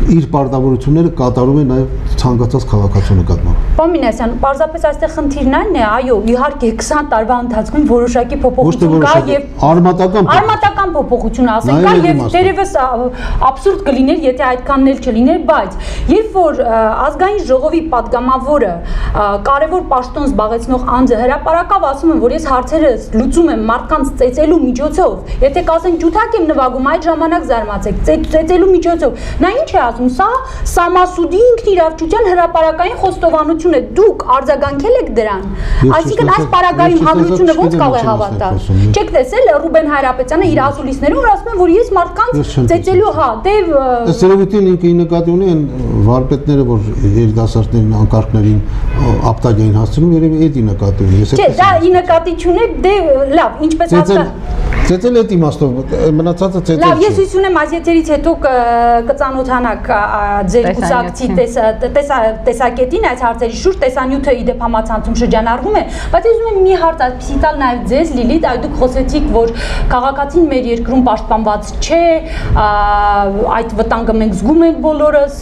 իր պարտավորությունները կատարում է նաև ցանկացած քաղաքացու նկատմամբ։ Պարոն Մինասյան, պարզապես այստեղ խնդիրն այն է, այո, իհարկե 20 տարվա ընթացքում որոշակի փոփոխություն կա եւ արմատական փոփոխություն ասենք կա եւ դերևս абսուրդ կլիներ, եթե այդքանն էլ չլիներ, բայց երբ որ ազգային ժողովի падգամավորը կարևոր պաշտոն զբաղեցնող անձը հրապարակավ ասում են, որ ես հարցերս լուծում եմ մարդկանց ծեծելու միջոցով, եթե կասեն ջութակ եմ նվագում, այդ ժամանակ զարմացեք, ծեծելու միջոցով, նա ինչ է ասում, սա Սամասուդի ինքնիրավչության հրապարակային խոստովանություն է, դուք արձագանքել եք դրան, այսինքն այս պարագայում հանրությունը ոնց կարող է հավատալ։ Չեք տեսել Ռուբեն Հայրապետյանը իր ասուլիսներում, որ ասում են, որ ես մարդկանց ծեծելու, հա, դե Սերևույթին ինքը նկատի ունի են վարպետները, որ երիտասարդներին, անկարգներին ապտակ էին հասցնում, երևի էդի նկատի ունի։ Չէ, դա ի նկատի չունի, դե լավ, ինչպես ծեծել այդ իմաստով, մնացածը ծեծել չէ։ Լավ, ես հույս ունեմ այս եթերից հետո կծանոթանաք ձեր կուսակցի տեսակետին այս հարցերի շուրջ, տեսանյութը իդեպ համացանցում շրջանառվում է, բայց ես ուզում եմ մի հարց այսպիսի տալ նաև ձեզ, Լիլիթ, այ դուք խոսեցիք, որ քաղաքացին մեր երկրում պաշտպանված չէ, այդ վտանգը մենք զգում ենք բոլորս,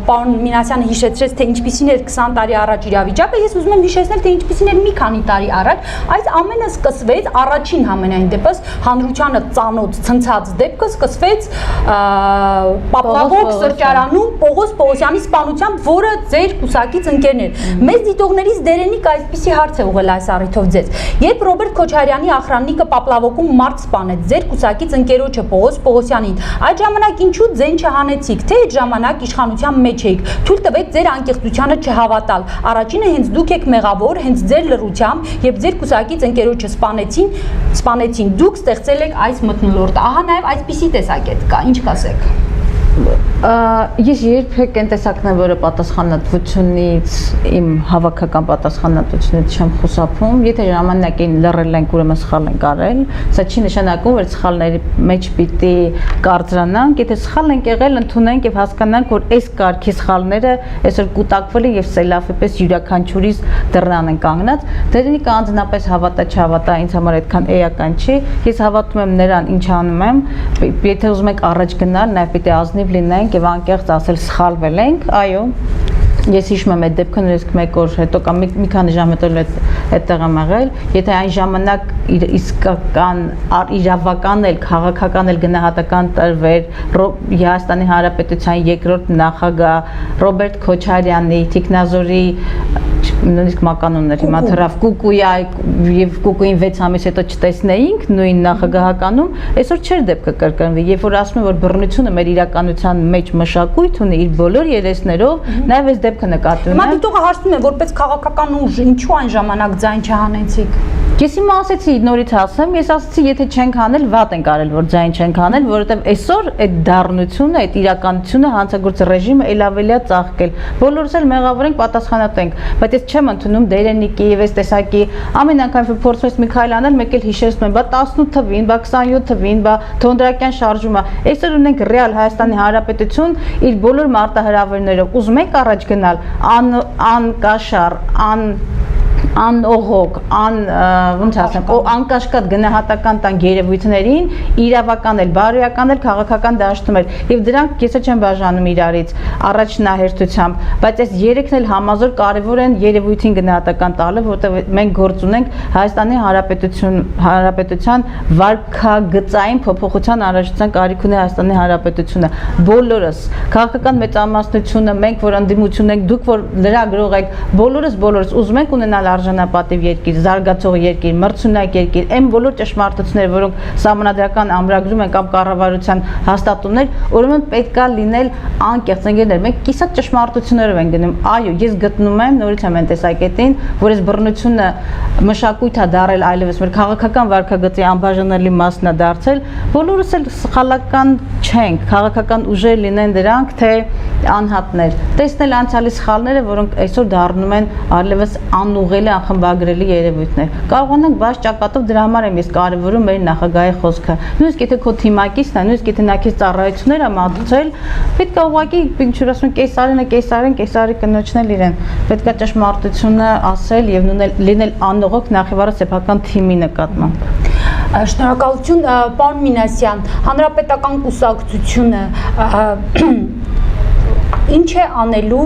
պարոն Մինասյանը հիշեցրեց, թե ինչպիսին էր 20 տարի առաջ իրավիճակը, ես ուզում եմ հիշեցնել, թե ինչպիսին էր մի քանի տարի առաջ, այս ամենը սկսվեց առաջին համենայն դեպս հանրությանը ծանոթ ցնցած դեպքը սկսվեց Պապլավոկ սրճարանում Պողոս Պողոսյանի սպանությամբ, որը ձեր կուսակից ընկերն էր։ Մեծ դիտողներից դերենիկ այսպիսի հարց է ուղղել այս առիթով ձեզ։ Երբ Ռոբերտ Քոչարյանի ախրաննիկը Պապլավոկում մարդ սպանեց ձեր կուսակից ընկերոջը Պողոս Պողոսյանին, այդ ժամանակ ինչու ձեն չհանեցիք, թե այդ ժամանակ իշխանության մեջ էիք, թույլ տվեք ձեր անկեղծությանը չհավատալ։ Առաջինը հենց դուք եք մեղավոր, հենց ձեր լռությամբ, երբ ձեր կուսակից ընկերոջը սպանեցին, դուք ստեղծել եք այս մթնոլորտը։ Ահա նաև այսպիսի տեսակետ կա, ինչ կասեք։ Ես երբեք այն տեսակն եմ, որը պատասխանատվությունից, իմ հավաքական պատասխանատվությունից չեմ խուսափում, եթե ժամանակին լռել ենք, ուրեմն սխալ ենք արել, սա չի նշանակում, որ սխալների մեջ պիտի կարծրանանք, եթե սխալ ենք եղել, ընդունենք եւ հասկանանք, որ այս կարգի սխալները այսօր կուտակվել են եւ սելավիպես յուրաքանչյուրիս դռան են կանգնած, դերնիկ անձնապես հավատա չհավատա ինձ համար այդքան էական չի, ես հավատում եմ նրան, ինչ անում եմ, եթե ուզում եք առաջ գնալ, նաեւ պիտի ազնիվ լինենք եւ անկեղծ ասել սխալվել ենք, այո։ Ես հիշում եմ այդ դեպքը նույնիսկ մեկ օր հետո կամ մի քանի ժամ հետո այդտեղ եմ եղել, եթե այն ժամանակ իսկական իրավական էլ քաղաքական էլ գնահատական տրվեր Հայաստանի Հանրապետության երկրորդ նախագահ Ռոբերտ Քոչարյանի, Տիկնազորի նույնիսկ մականուններ հիմա թրավ Կուկույա եւ Կուկուին 6 ամիս հետո չտեսնեինք նույն նախագահականում, այսօր չէր դեպքը կրկնվի, երբ որ ասում են որ բռնությունը մեր իրականության մեջ մշակույթ ունի իր բոլոր երեսներով, նաեւ այս դեպքը նկատվում է։ Հիմա դիտողը հարցնում է որպես քաղաքական ուժ ինչու այն ժամանակ ձայն չհանեցիք։ Ես հիմա ասեցի նորից ասեմ, ես ասացի եթե չենք անել, վատ ենք արել, որ ձայն չենք անել, որովհետև այսօր այդ դառնությունը, այդ իրականությունը հանցագործ ռեժիմը ել ավելիա ծաղկել։ Բոլորս էլ մեղավոր ենք, պատասխանատ ենք, բայց ես չեմ ընդունում Դերենիկի եւ այս տեսակի ամեն անգամ որ փորձում ես մի քայլ անել, մեկ էլ հիշեցնում եմ, բա 18 թվին, բա 27 թվին, բա Թոնդրակյան շարժումը։ Այսօր ունենք ռեալ Հայաստանի Հանրապետություն իր բոլոր մարտահրավերներով։ Ուզում եք առաջ գնալ, անկաշառ, անօղոք, ոնց ասեմ, անկաշկատ գնահատական տան երևույթներին, իրավական էլ, բարոյական էլ, քաղաքական դաշտում էլ, եւ դրանք կեսը չեն բաժանում իրարից առաջնահերթությամբ, բայց այս երեքն էլ համազոր կարևոր են երևույթին գնահատական տալը, որտեղ մենք գործ ունենք Հայաստանի Հանրապետության վարքագծային փոփոխության առաջացան կարիք ունի Հայաստանի Հանրապետությունը, բոլորս, քաղաքական մեծամասնությունը, մենք որ ընդդիմություն ենք, դուք որ լրագրող եք, բոլորս ուզում ենք ունենալ արժանապատիվ երկիր, զարգացող երկիր, մրցունակ երկիր, այն բոլոր ճշմարտությունները, որոնք սահմանադրական ամրագրում են կամ կառավարության հաստատումներ, ուրեմն պետքա լինել անկեղծ ընկերներ։ Մենք կիսատ ճշմարտություններով ենք գնում։ Այո, ես գտնում եմ նորից եմ այն տեսակետին, որ այս բռնությունը մշակույթ է դարել այլևս մեր քաղաքական վարքագծի անբաժանելի մասն է դարձել, բոլորս էլ սխալական չենք, քաղաքական ուժեր լինեն դրանք, թե անհատներ։ Տեսնել անցյալի սխալները, որոնք այսօր դառնում են այլևս անուղղելի անխմբագրելի երևույթներ։ Կարողանանք բաց ճակատով դրա համար եմ ես կարևորում մեր նախագահի խոսքը։ Նույնիսկ եթե քո թիմակիցն է, նույնիսկ եթե նա քեզ ծառայություններ է մատուցել, պետք է ուղղակի ինչ-որ ասում կեսարի կնոջնել իրեն։ Պետք է ճշմարտությունը ասել եւ լինել անողոք նախևառը սեփական թիմի նկատմամբ։ Շնորհակալություն, պարոն Մինասյան, Հանրապետական կուսակցությունը ինչ է անելու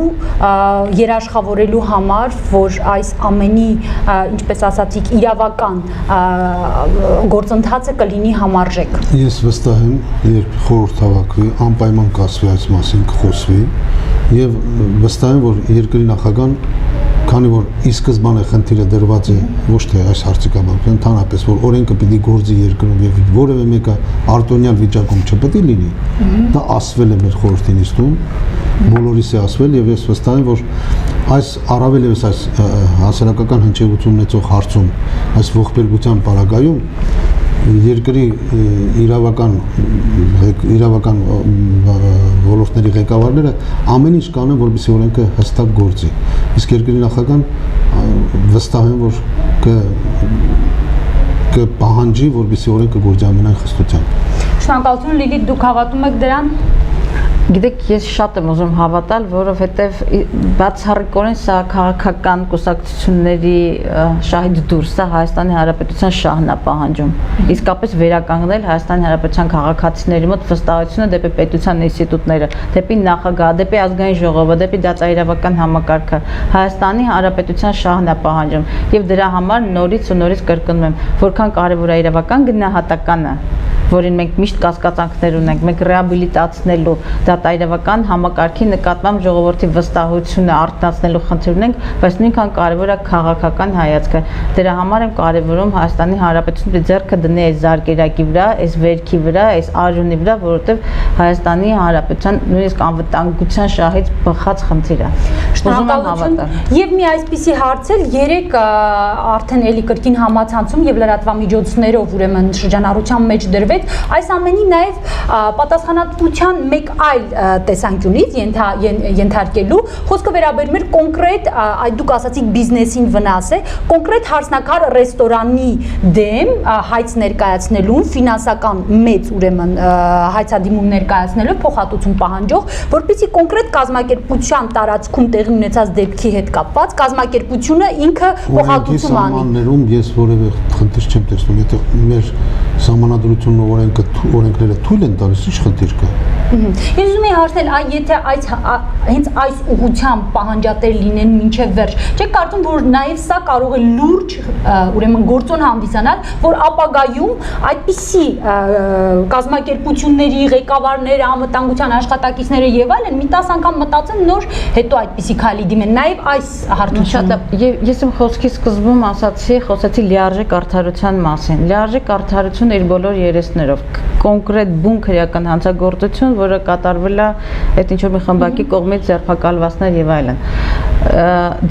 երաշխավորելու համար, որ այս ամենի, ինչպես ասացիք, իրավական գործընթացը կլինի համարժեք։ Ես վստահ եմ, երբ խորհուրդ հավաքվի, անպայման կասվի այս մասին, կխոսվի եւ վստահ եմ, որ երկրի նախագահան քանի որ ի սկզբանե խնդիրը դրված է ոչ թե այս հարցի կապակցությամբ, ընդհանրապես որ օրենքը պիտի գործի երկրում եւ որևէ մեկը արտոնյալ վիճակում չպետք է լինի, դա ասվել է մեր խորհրդի նիստում, բոլորիս է ասվել եւ ես վստահ եմ, որ այս առավել եւս այս հասարակական հնչեղություն ունեցող հարցում, այս ողբերգության պարագայում երկրի իրավական ոլորտների ղեկավարները ամեն ինչ կանեն, որպեսզի օրենքը հստակ գործի։ Իսկ երկրի նախագահան վստահ են, որ կպահանջի, որպեսզի օրենքը գործի ամենայն խստությամբ։ Շնորհակալություն, Լիլիթ, դուք հավատում եք դրան։ Գիտեք, ես շատ եմ ուզում հավատալ, որովհետև բացառիկորեն սա քաղաքական կուսակցությունների շահից դուրս, սա Հայաստանի Հանրապետության շահն է պահանջում։ Իսկապես վերականգնել Հայաստանի Հանրապետության քաղաքացիների մոտ վստահությունը դեպի պետության ինստիտուտները, դեպի նախագահ, դեպի ազգային ժողովը, դեպի դատաիրավական համակարգը։ Հայաստանի Հանրապետության շահն է պահանջում եւ դրա համար նորից ու նորից կրկնում եմ, որքան կարեւոր է իրավական գնահատականը, որին մենք միշտ կասկածանքներ ունենք, մենք ռեաբիլիտացնելու դատաիրավական համակարգի նկատմամբ ժողովրդի վստահությունը արթնացնելու խնդիր ունենք, բայց նույնքան կարևոր է քաղաքական հայացքը։ Դրա համար եմ կարևորում Հայաստանի Հանրապետությունը ձեռքը դնի այս զարգերակի վրա, այս վերքի վրա, այս արժանի վրա, որովհետև Հայաստանի Հանրապետության նույնիսկ անվտանգության շահից բխած խնդիր է։ Շնորհակալություն։ Եվ մի այսպիսի հարց էլ երեք արդեն էլի կրկին համացանցում եւ լրատվամիջոցներով ուրեմն շրջանառության մեջ դրվեց այս ամենի նաեւ պատասխանատվության մեկ այլ տեսանկյունից ենթարկելու խոսքը վերաբերում էր կոնկրետ այդ դուք ասացիք բիզնեսին վնաս է կոնկրետ հարսնակար ռեստորանի դեմ հայց ներկայացնելուն ֆինանսական մեծ ուրեմն հայցադիմում ներկայացնելով փոխհատուցում պահանջող որպեսզի կոնկրետ կազմակերպության տարածքում տեղի ունեցած դեպքի հետ կապված կազմակերպությունը ինքը փոխհատուցում անի։ Ես որևէ խնդիր չեմ տեսնում, եթե մեր սահմանադրությունն օրենքները թույլ են տալիս, ի՞նչ խնդիր կա։ Ես ուզում եի հարցնել, եթե հենց այս ուղղությամբ պահանջատեր լինեն մինչև վերջ, չէ՞ կարծում, որ նաև սա կարող է լուրջ, ուրեմն գործոն հանդիսանալ, որ ապագայում այդպիսի կազմակերպությունների ղեկավարները, անվտանգության աշխատակիցները եւ այլն մի 10 անգամ մտածեն նոր հետո այդպիսի քայլի դիմեն, նաև այս հարթությամբ։ Ես իմ խոսքի սկզբում խոսեցի լիարժեք արդարության մասին։ Լիարժեք արդարությունը իր բոլոր երեսներով, կոնկրետ բուն քրեական հանցագործություն, որը կատարվել է այդ ինչ որ մի խմբակի կողմից ձերբակալվածներ եւ այլն։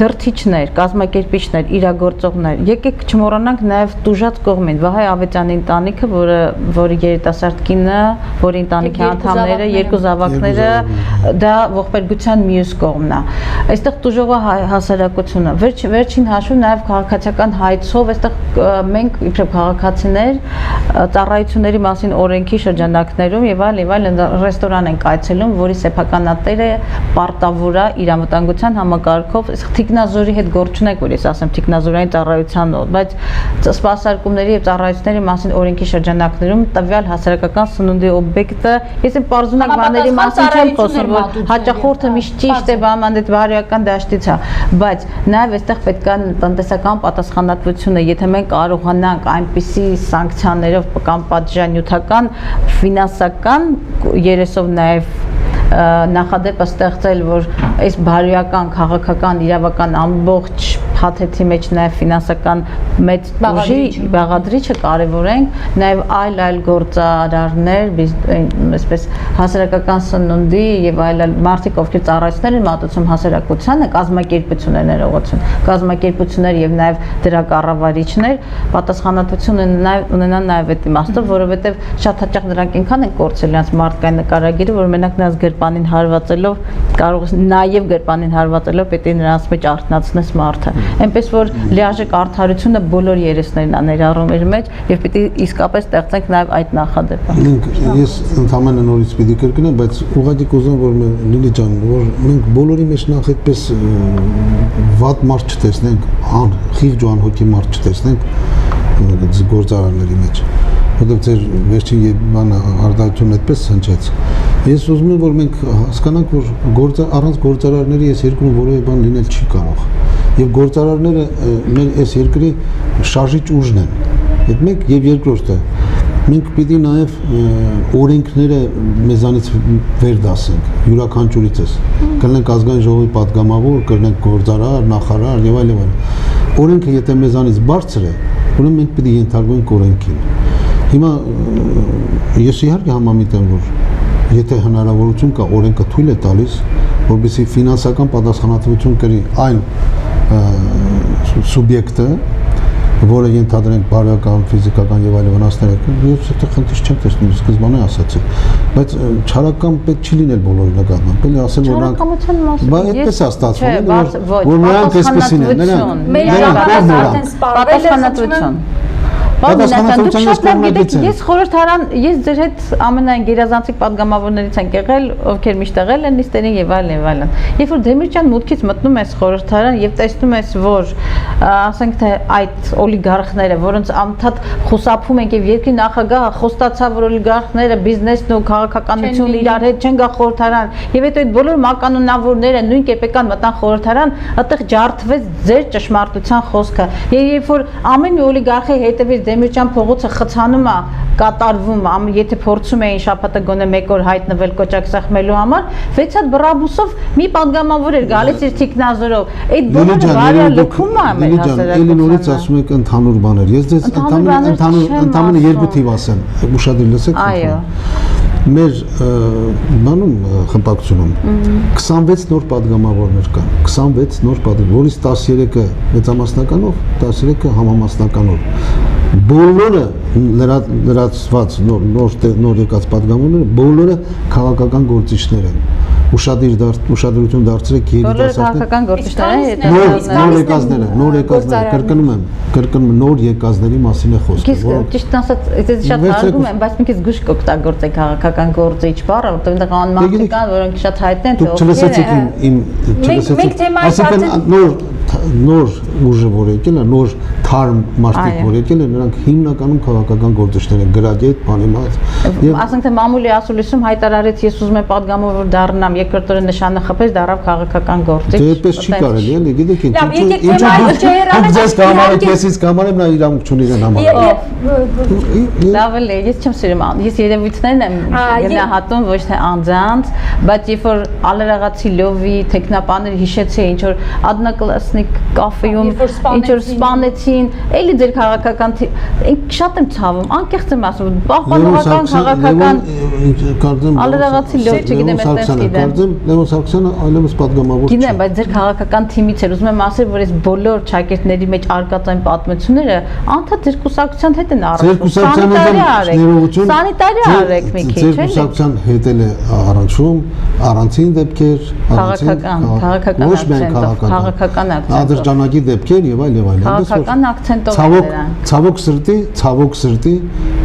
Դրթիչներ, կազմակերպիչներ, իրագործողներ, եկեք չմոռանանք նաև տուժած կողմին, Վահե Ավետյանի ընտանիքը, որի երիտասարդ կինը, որի ընտանիքի անդամները, երկու զավակները, դա ողբերգության մյուս կողմն է։ Այստեղ տուժողը հասարակությունը, վերջին հաշվով նաև քաղաքացիական հայցով, այստեղ մենք իբրև քաղաքացիներ ծառայությունների մասին օրենքի շրջանակներում եւ այլն ռեստորան ենք այցելում, որի սեփականատերը պարտավոր է իր անվտանգության համակարգով, թիկնազորի հետ գործ չունենք, որ ես ասեմ թիկնազորային ծառայության, բայց սպասարկումների եւ ծառայությունների մասին օրենքի շրջանակներում տվյալ հասարակական սնունդի օբյեկտը, ես իմ պարզունակ բաների մասին չեմ խոսում, որ հաճախորդը միշտ ճիշտ է, բան այդ բարոյական դաշտից է, բայց նաեւ այստեղ պետք է տնտեսական պատասխանատվությունը, եթե մենք կարողանանք այնպիսի սանկցիաներով կամ պատժանյութական, ֆինանսական երեսով նաեւ նախադեպը ստեղծել, որ այս բարոյական, քաղաքական, իրավական ամբողջ փաթեթի մեջ նաև ֆինանսական մեծ ուժի բաղադրիչը կարևորենք, նաև այլ գործարարներ, այսպես հասարակական սննդի եւ այլ մարդիկ, ովքեր ծառայություններ են մատուցում հասարակությանը, կազմակերպություններ ներողություն, կազմակերպություններ եւ նաև դրա կառավարիչներ պատասխանատվություն ունենան նաև այդ իմաստով, որովհետեւ շատ հաճախ նրանք ինքան են կորցրել իրենց մարդկային նկարագիրը, որ մենակ նրանց գրպանին հարվածելով կարող նաև գրպանին հարվածելով պետք է նրանց մեջ արթնացնես մարդը։ Այնպես որ լիարժեք արդարությունը բոլոր երեսներն է ներառում իր մեջ եւ պիտի իսկապես ստեղծենք նաեւ այդ նախադեպը։ Ես ընդհանրապես նորից պիտի կրկնեմ, բայց ուղղակի կուզեմ որ Լիլի ջան, որ մենք բոլորի մեջ նախ այդպես վատ մարդ չտեսնենք, խիղճ ու անհոգի մարդ չտեսնենք գործարարների մեջ, որտեղ ձեր վերջին բանը արդարությունը այդպես հնչեց։ Ես ուզում եմ որ մենք հասկանանք որ առանց գործարարների այս երկրում որևէ բան լինել չի կարող։ Եվ գործարարները մեր այս երկրի շարժիչ ուժն են։ Այդ մեկ եւ երկրորդը մենք պիտի նաեւ օրենքները մեզանից վեր դասենք, յուրաքանչյուրիցս։ Կլինենք ազգային ժողովի պատգամավոր, կլինենք գործարար, նախարար եւ այլն։ Օրենքը եթե մեզանից բարձր է, ուրեմն մենք պիտի ենթարկվենք օրենքին։ Հիմա ես իհարկե համամիտ եմ որ եթե հնարավորություն կա օրենքը թույլ է տալիս, որովհետեւ ֆինանսական պատասխանատվություն կրի այն սուբյեկտը, որը ենթադրենք բարոյական, ֆիզիկական եւ այլ վնասներ, ես այդտեղ խնդիր չեմ տեսնում, սկզբանե ասացի, բայց չարական պետք չի լինել բոլորի նկատմամբ, պետք է ասել որ նրանք, բայց այդպես է ստացվում, որ նրանք այսպեսին են, նրանք պատասխանատվություն Ես խորհրդարան, ես ձեր հետ ամենայն գերազանցիկ պատգամավորներից ենք եղել, ովքեր միշտ եղել են նիստերին եւ այլն։ Երբ որ Դեմիրճյան մուտքից մտնում ես խորհրդարան եւ տեսնում ես, որ ասենք թե այդ օլիգարխները, որոնց անդադ խուսափում են եւ երկրի նախագահը խոստացավ, որ օլիգարխները բիզնեսն ու քաղաքականությունը իրար հետ չեն գա խորհրդարան եւ հետո այդ բոլոր մականունավորները նույն կեպեկան մտան խորհրդարան, այդտեղ ջարդվեց ձեր ճշմարտության խոսքը։ Եվ երբ որ ամեն մի օլիգարխի հետևից Դեմիրճյան փողոցը խցանում է, կատարվում, եթե փորձում էին շաբաթը գոնե 1 օր հայտնվել կոճակ սեղմելու համար, 6 հատ բռաբուսով մի պատգամավոր էր գալիս իր թիկնազորով։ Այդ բոլորը վարյա լքում է մեր հասարակությանը։ Էլի նորից ասում եք ընդհանուր բաներ։ Ես ձեզ ընդհանուր երկու թիվ ասեմ, ուշադիր լսեք։ Այո։ Մեր բանում խմբակցությունում 26 նոր պատգամավորներ կան, 26 նոր պատգամավոր, որից 13-ը մեծամասնականով, 13-ը համամասնականով։ Բոլորը լրացված նոր եկած պատգամավորները բոլորը քաղաքական գործիչներ են։ Ուշադրություն դարձրեք երիտասարդների քաղաքական գործիչները նոր եկածները, կրկնում եմ, նոր եկածների մասին է խոսքը։ Ճիշտ ասած, ես շատ հարգում եմ, բայց մի քիչ գուշ կօգտագործեք քաղաքական գործիչ բառը, որտեղ այնտեղ անմարդիկ կան, որոնք շատ հայտնի են, թե ովքեր են։ Այսինքն նոր ուժը որ եկել է, նոր թարմ մարդիկ որ եկել են, նրանք հիմնականում քաղաքական գործիչներ են, գրագետ, բանիմաց։ Ասենք թե մամուլի ասուլիսում հայտարարեց ես ուզում եմ падգամավոր որ դառնամ, երկրորդ օրը նշանը խփեց, դառավ քաղաքական գործիչ։ Դե այդպես չի կարելի, էլի, գիտեք ինչ։ Լավ, եկեք թեմա Ջեյրանը Ձեզ կամարեք, ես իսկ կամարեմ, նա իրավունք չունի իրեն համարել։ Լավ է, ես չեմ սիրում, ես երևույթներն եմ գնահատում, ոչ թե անձանց, բայց երբ որ Ալերաղացիլովի տեխնապաները հիշեցի ինչ որ Ադնակլասնիկ կաֆեում ինչ որ սպանեցին, էլի ձեր քաղաքական շատ եմ ցավում, անկեղծ եմ ասում, պահպանողական քաղաքական Ալերաղացիլով չգիտեմ այդպես գիտեմ։ Լևոն Սարգսյանը այլևս падգամավոր չէ։ Գիտեմ, բայց ձեր քաղաքական թիմից էր, ուզում եմ ասել, որ այս բոլոր ճակերտների մեջ արկածային պատմությունները անդադ ձեր կուսակցության հետ են առնչվում։ Սանիտարիա արեք մի քիչ, Ձեր կուսակցության հետ էլ է առնչվում, առանցին դեպքեր, քաղաքական ոչ միայն քաղաքական ադրջանագի դեպքեր եւ այլ եւ այլ։ Քաղաքական ակցենտով են Ցավոք սրտի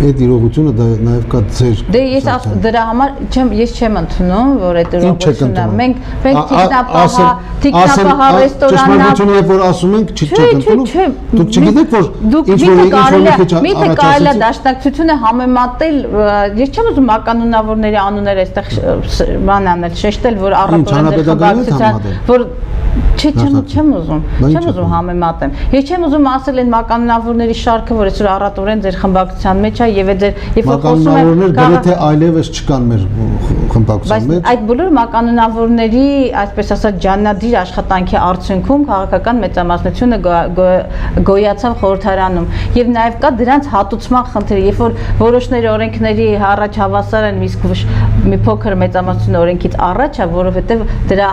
այդ իրողությունը դա նաեւ կա ձեր։ Դե ես դրա համար չեմ ընդունում, որ այդ իրողությունը մենք թիկնապահա ռեստորաննա ճշմարտությունը երբ որ ասում ենք չեք ընդունում։ Դուք չգիտեք որ ինչ որ մի քիչ Միթե կարելի է դաշնակցությունը համեմատել, ես չեմ ուզում ականունավորների անունները այստեղ բան անել, շեշտել, որ առատորեն դեր խմբակցության, որ չեմ ուզում համեմատեմ։ Ես չեմ ուզում ասել այն մականունավորների շարքը, որ այսօր առատորեն ձեր խմբակցության մեջ է եւ ձեր երբ որ խոսում մականունավորներ գրեթե այլևս չկան մեր խմբակցության մեջ։ Այդ բոլոր մականունավորների, այսպես ասած, ջաննադիր աշխատանքի արդյունքում քաղաքական մեծամասնությունը գոյացավ խորհրդարանում եւ նաեւ կա դրանց հատուցման խնդիր, երբ որ որոշների օրենքների առաջ հավասար են, իսկ մի փոքր մեծամասնությունը օրենքից առաջ է, որովհետեւ դրա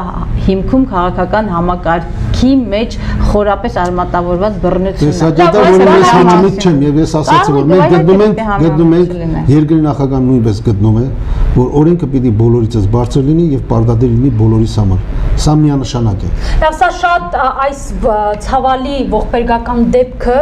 հիմքում քաղաքական համակարգի մեջ խորապես արմատավորված բռնություն է։ Դա որ ես համամիտ չեմ եւ ես ասացի որ մենք գտնում ենք երկրի նախագահան նույնպես գտնում է որ օրենքը պիտի բոլորիցս բարձր լինի եւ պարտադիր լինի բոլորիս համար։ Սա միանշանակ է։ Լավ, սա շատ այս ցավալի ողբերգական դեպքը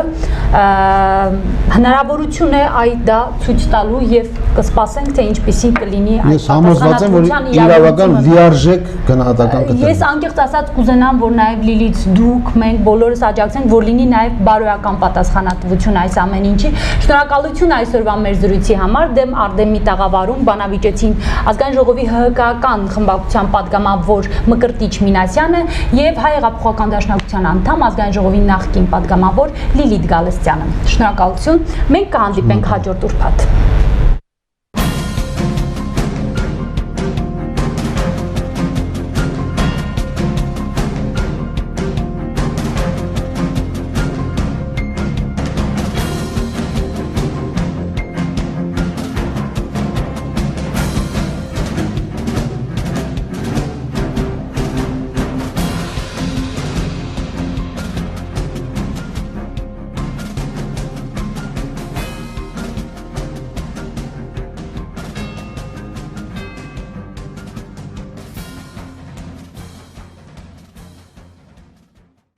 հնարավորություն է այդ դա ցույց տալու եւ կսպասենք թե ինչպեսին կլինի այդ Ես համոզված եմ որ իրավական լիարժեք գնահատական կտրվի։ Ես անկեղծ ասած կուզենամ որ նաեւ Լիլիթ դուք մենք բոլորս աջակցենք որ լինի նաեւ բարոյական պատասխանատվություն այս ամեն ինչի։ Շնորհակալություն այսօրվա մեր զրույցի համար դեմ Արտեմի տաղավարում բանավիճեցին ազգային ժողովի ՀՀԿ-ական խմբակցության падգամավոր Մկրտիչ Մինասյանը եւ Հայ հեղափոխական դաշնակցության անդամ ազգային ժողովի նախկին падգամավոր Լիլիթ Գալստյանը։ Շնորհակալություն։ Մենք կհանդիպենք հաջորդ ուրբաթ։